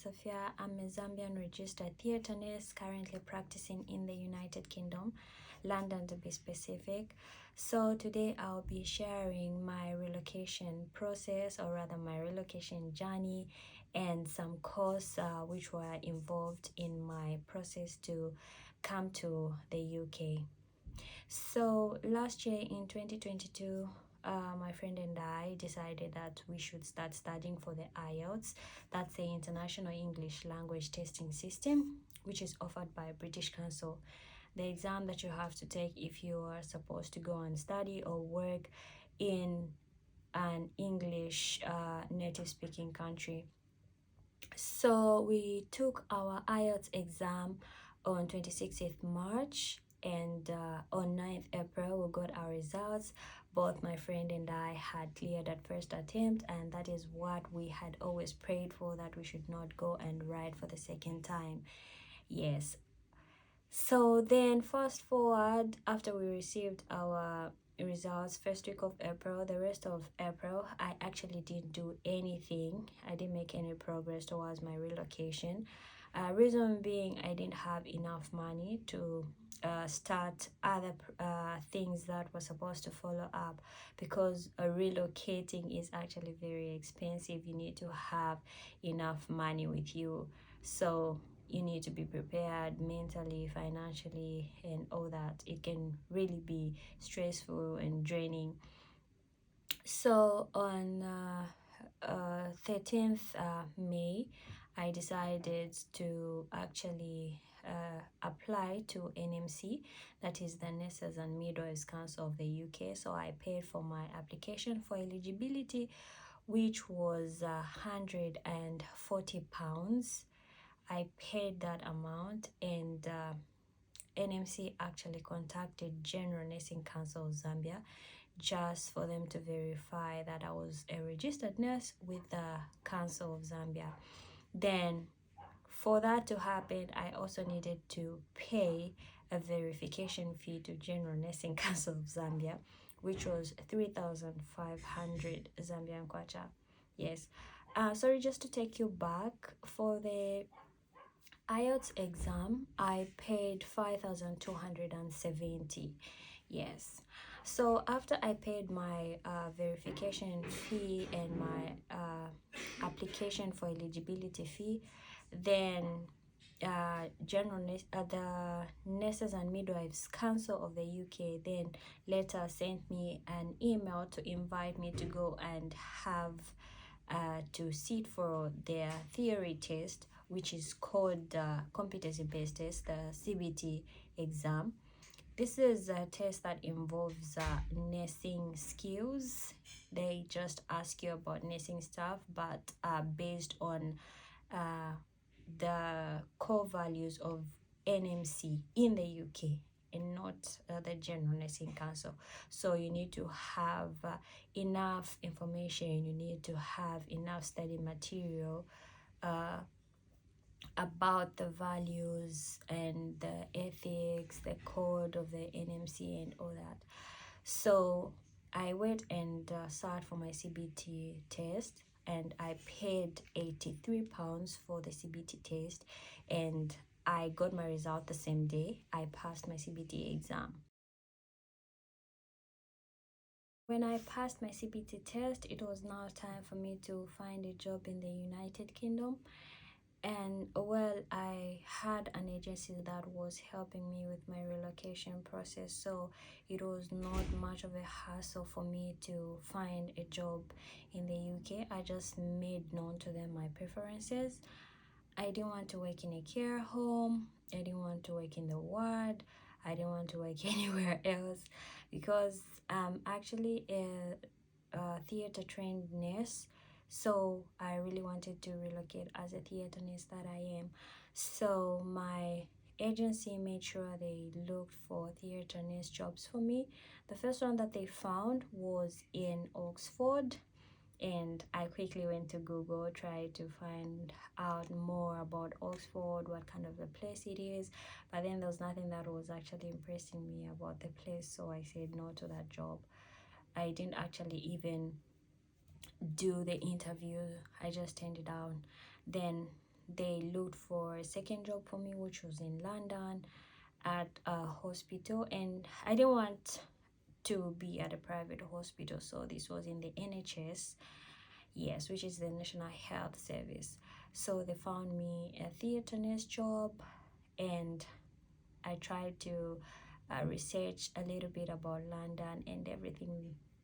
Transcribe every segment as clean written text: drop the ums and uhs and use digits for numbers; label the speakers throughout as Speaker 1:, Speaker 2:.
Speaker 1: Sophia. I'm a Zambian registered theatre nurse currently practicing in the United Kingdom, London to be specific. So today I'll be sharing my relocation process, or rather my relocation journey, and some costs which were involved in my process to come to the UK. So last year in 2022, my friend and I decided that we should start studying for the IELTS. That's the International English Language Testing System, which is offered by British Council. The exam that you have to take if you are supposed to go and study or work in an English native speaking country. So we took our IELTS exam on 26th March, and on 9th April we got our results. Both my friend and I had cleared at first attempt, and that is what we had always prayed for, that we should not go and write for the second time. Yes. So then fast forward, after we received our results first week of April, the rest of April I actually didn't do anything. I didn't make any progress towards my relocation. Reason being, I didn't have enough money to start other things that were supposed to follow up, because relocating is actually very expensive. You need to have enough money with you, so you need to be prepared mentally, financially, and all that. It can really be stressful and draining. So on 13th May, I decided to actually apply to NMC, that is the Nurses and Midwives Council of the UK. So I paid for my application for eligibility, which was £140. I paid that amount, and NMC actually contacted General Nursing Council of Zambia just for them to verify that I was a registered nurse with the Council of Zambia. Then for that to happen, I also needed to pay a verification fee to General Nursing Council of Zambia, which was 3,500 Zambian kwacha. Yes. Sorry, just to take you back, for the IELTS exam I paid 5,270. Yes. So after I paid my verification fee and my application for eligibility fee, then the Nurses and Midwives Council of the UK then later sent me an email to invite me to go and have to sit for their theory test, which is called competency-based test, the CBT exam. This is a test that involves nursing skills. They just ask you about nursing stuff, but based on the core values of NMC in the UK, and not the General Nursing Council. So you need to have enough information, you need to have enough study material about the values and the ethics, the code of the NMC and all that. So I went and sat for my CBT test, and I paid £83 for the CBT test, and I got my result the same day. I passed my CBT exam. When I passed my CBT test, it was now time for me to find a job in the United Kingdom. And well, I had an agency that was helping me with my relocation process, so it was not much of a hassle for me to find a job in the UK. I just made known to them my preferences. I didn't want to work in a care home, I didn't want to work in the ward, I didn't want to work anywhere else, because I'm actually a theater trained nurse. So I really wanted to relocate as a theater nurse that I am. So my agency made sure they looked for theater nurse jobs for me. The first one that they found was in Oxford, and I quickly went to Google, tried to find out more about Oxford, what kind of a place it is, but then there was nothing that was actually impressing me about the place, so I said no to that job. I didn't actually even do the interview, I just turned it down. Then they looked for a second job for me, which was in London at a hospital, and I didn't want to be at a private hospital, so this was in the NHS, yes, which is the National Health Service. So they found me a theater nurse job, and I tried to research a little bit about London, and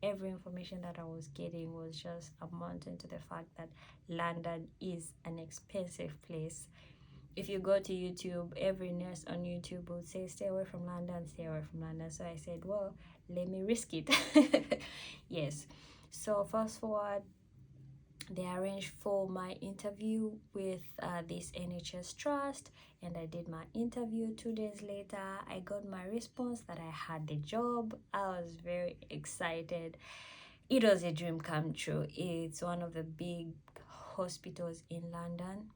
Speaker 1: every information that I was getting was just amounting to the fact that London is an expensive place. If you go to YouTube, every nurse on YouTube would say, stay away from London, stay away from London. So I said, well, let me risk it. Yes. So fast forward, they arranged for my interview with this NHS trust, and I did my interview. 2 days later, I got my response that I had the job. I was very excited. It was a dream come true. It's one of the big hospitals in London,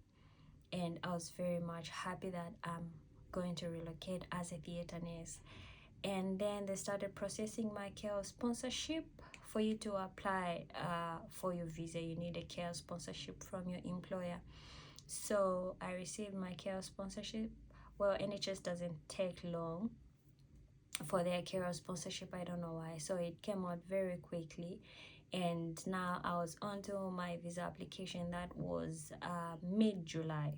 Speaker 1: and I was very much happy that I'm going to relocate as a theater nurse. And then they started processing my care sponsorship. For you to apply for your visa, you need a care sponsorship from your employer. So I received my care sponsorship. Well, NHS doesn't take long for their care sponsorship, I don't know why, so it came out very quickly. And now I was onto my visa application. That was mid-July.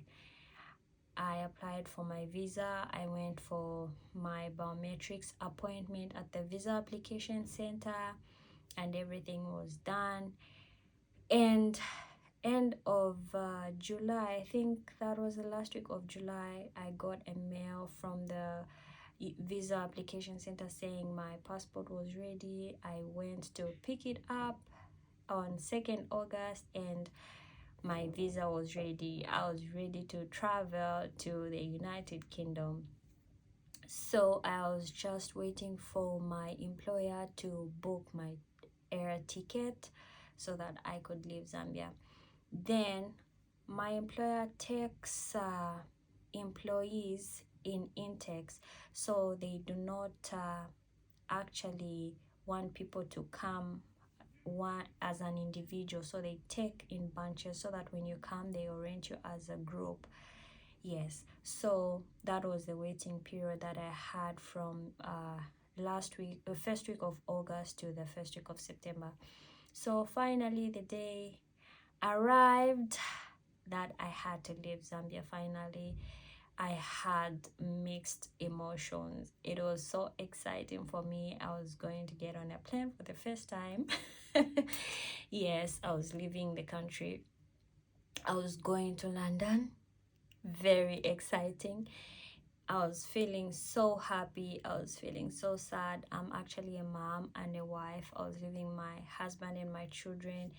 Speaker 1: I applied for my visa. I went for my biometrics appointment at the visa application center, and everything was done. And end of July, I think that was the last week of July, I got a mail from the visa application center saying my passport was ready. I went to pick it up on 2nd August, and my visa was ready. I was ready to travel to the United Kingdom. So I was just waiting for my employer to book my air ticket so that I could leave Zambia. Then my employer takes employees in intakes, so they do not actually want people to come one as an individual, so they take in bunches so that when you come they arrange you as a group. Yes, so that was the waiting period that I had from last week, the first week of August to the first week of September. So finally the day arrived that I had to leave Zambia. Finally, I had mixed emotions. It was so exciting for me. I was going to get on a plane for the first time. Yes, I was leaving the country. I was going to London. Very exciting. I was feeling so happy. I was feeling so sad. I'm actually a mom and a wife. I was leaving my husband and my children.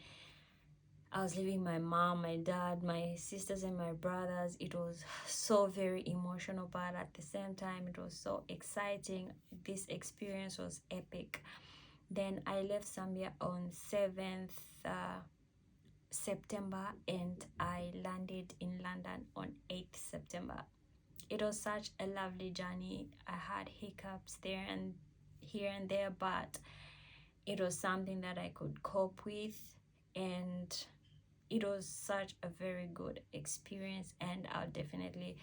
Speaker 1: I was leaving my mom, my dad, my sisters and my brothers. It was so very emotional, but at the same time it was so exciting. This experience was epic. Then I left Zambia on 7th September, and I landed in London on 8th September. It was such a lovely journey. I had hiccups there and here and there, but it was something that I could cope with, and it was such a very good experience. And I'll definitely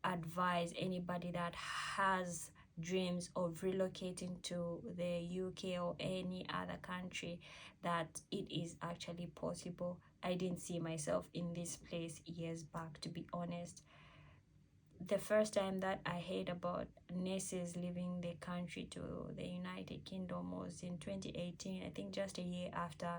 Speaker 1: advise anybody that has dreams of relocating to the UK or any other country that it is actually possible. I didn't see myself in this place years back, to be honest. The first time that I heard about nurses leaving the country to the United Kingdom was in 2018, I think just a year after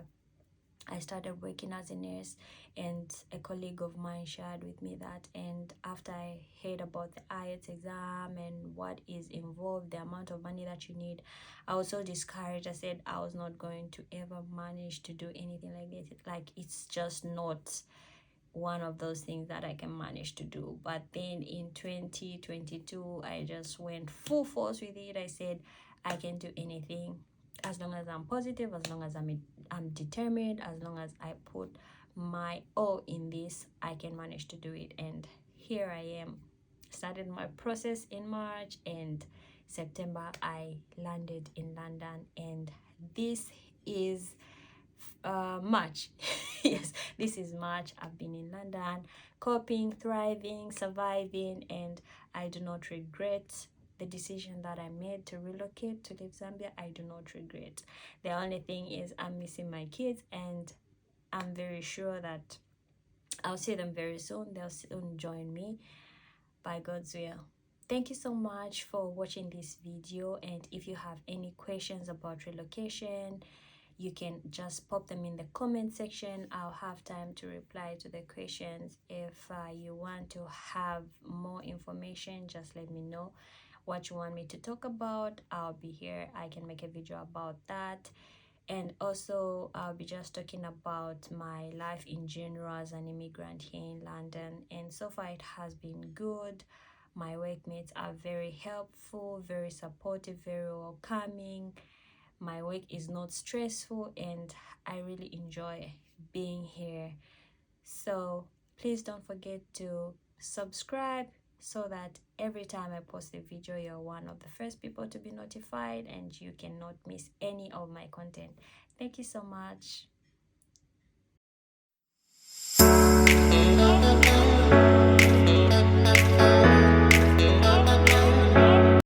Speaker 1: I started working as a nurse, and a colleague of mine shared with me that. And after I heard about the IELTS exam and what is involved, the amount of money that you need, I was so discouraged. I said I was not going to ever manage to do anything like this. Like, it's just not one of those things that I can manage to do. But then in 2022, I just went full force with it. I said I can do anything as long as I'm positive, as long as I'm determined, as long as I put my all in this, I can manage to do it. And here I am. Started my process in March, and September I landed in London, and this is March. Yes, this is March. I've been in London, coping, thriving, surviving, and I do not regret the decision that I made to relocate to live Zambia. I do not regret. The only thing is I'm missing my kids, and I'm very sure that I'll see them very soon. They'll soon join me by God's will. Thank you so much for watching this video, and if you have any questions about relocation, you can just pop them in the comment section. I'll have time to reply to the questions. If you want to have more information, just let me know what you want me to talk about. I'll be here. I can make a video about that. And also I'll be just talking about my life in general as an immigrant here in London, and so far it has been good. My workmates are very helpful, very supportive, very welcoming. My work is not stressful, and I really enjoy being here. So please don't forget to subscribe so that every time I post a video, you're one of the first people to be notified and you cannot miss any of my content. Thank you so much.